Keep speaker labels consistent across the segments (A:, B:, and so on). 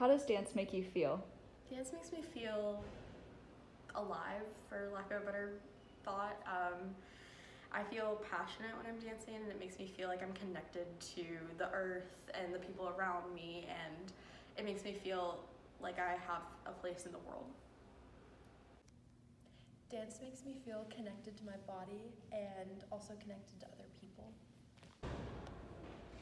A: How does dance make you feel?
B: Dance makes me feel alive, for lack of a better thought. I feel passionate when I'm dancing, and it makes me feel like I'm connected to the earth and the people around me, and it makes me feel like I have a place in the world.
C: Dance makes me feel connected to my body and also connected to other people.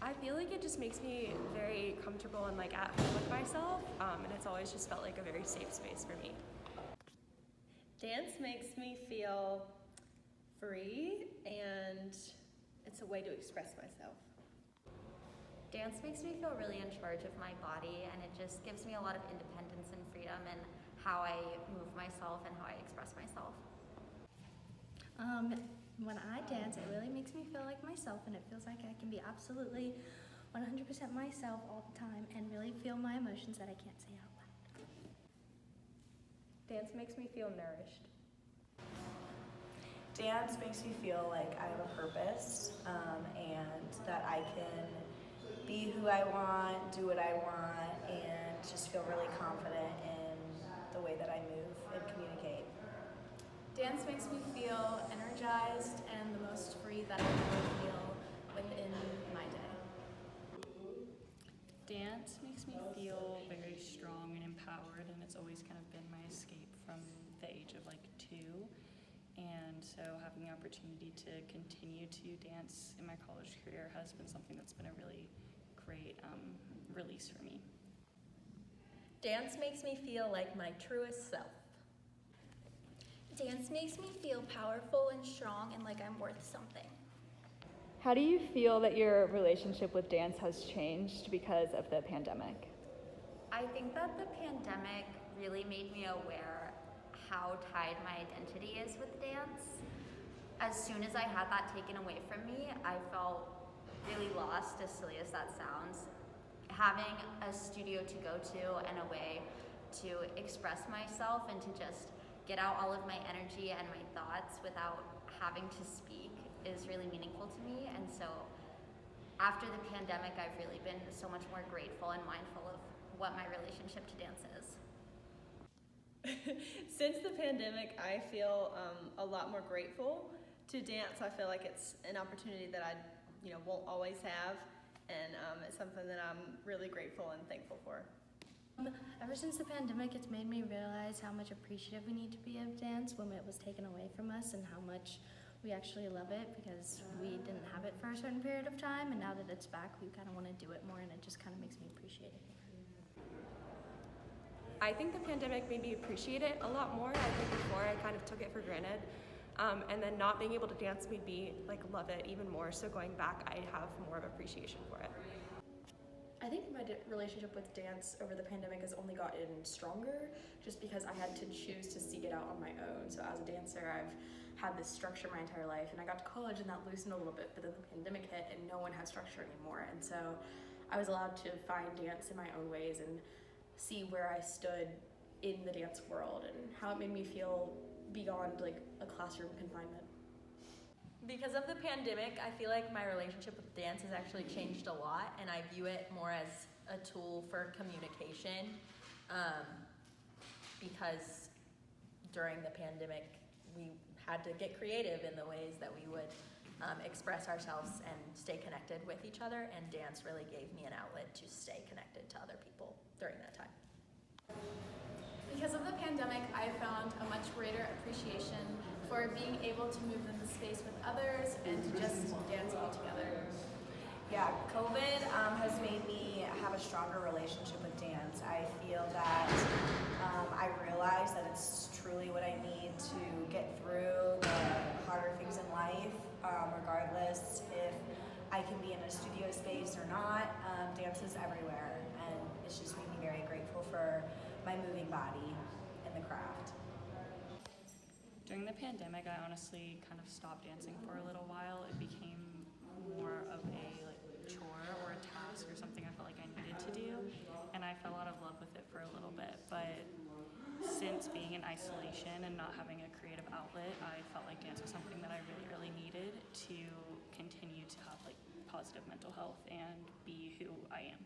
D: I feel like it just makes me very comfortable and like at home with myself, and it's always just felt like a very safe space for me.
E: Dance makes me feel free, and it's a way to express myself.
F: Dance makes me feel really in charge of my body, and it just gives me a lot of independence and freedom in how I move myself and how I express myself.
G: When I dance, it really makes me feel like myself, and it feels like I can be absolutely 100% myself all the time and really feel my emotions that I can't say out loud.
C: Dance makes me feel nourished.
H: Dance makes me feel like I have a purpose, and that I can be who I want, do what I want, and just feel really confident in the way that I move and communicate.
B: Dance makes me feel energized and the most free that I ever feel within my day.
I: Dance makes me feel very strong and empowered, and it's always kind of been my escape from the age of like 2. And so having the opportunity to continue to dance in my college career has been something that's been a really great release for me.
C: Dance makes me feel like my truest self.
J: Dance makes me feel powerful and strong and like I'm worth something.
A: How do you feel that your relationship with dance has changed because of the pandemic?
F: I think that the pandemic really made me aware how tied my identity is with dance. As soon as I had that taken away from me, I felt really lost, as silly as that sounds. Having a studio to go to and a way to express myself and to just get out all of my energy and my thoughts without having to speak is really meaningful to me. And so after the pandemic, I've really been so much more grateful and mindful of what my relationship to dance is.
E: Since the pandemic, I feel a lot more grateful to dance. I feel like it's an opportunity that I won't always have, and it's something that I'm really grateful and thankful for.
G: Ever since the pandemic, it's made me realize how much appreciative we need to be of dance when it was taken away from us, and how much we actually love it, because we didn't have it for a certain period of time, and now that it's back, we kind of want to do it more, and it just kind of makes me appreciate it.
D: I think the pandemic made me appreciate it a lot more. I think before I kind of took it for granted. And then not being able to dance made me love it even more. So going back, I have more of appreciation for it.
B: I think my relationship with dance over the pandemic has only gotten stronger, just because I had to choose to seek it out on my own. So as a dancer, I've had this structure my entire life, and I got to college and that loosened a little bit, but then the pandemic hit and no one had structure anymore. And so I was allowed to find dance in my own ways and see where I stood in the dance world and how it made me feel beyond a classroom confinement.
C: Because of the pandemic, I feel like my relationship with dance has actually changed a lot, and I view it more as a tool for communication, because during the pandemic, we had to get creative in the ways that we would express ourselves and stay connected with each other, and dance really gave me an outlet to stay connected to other people during that time.
J: Because of the pandemic, I found a much greater appreciation for being able to move in the space with others and to just dance all together.
H: Yeah, COVID has made me have a stronger relationship with dance. I feel that I realize that it's truly what I need to get through the harder things in life, regardless if I can be in a studio space or not. Dance is everywhere, and it's just made me very grateful for my moving body and the craft.
I: During the pandemic, I honestly kind of stopped dancing for a little while. It became more of a chore or a task or something I felt like I needed to do, and I fell out of love with it for a little bit. But since being in isolation and not having a creative outlet, I felt like dance was something that I really, really needed to continue to have positive mental health and be who I am.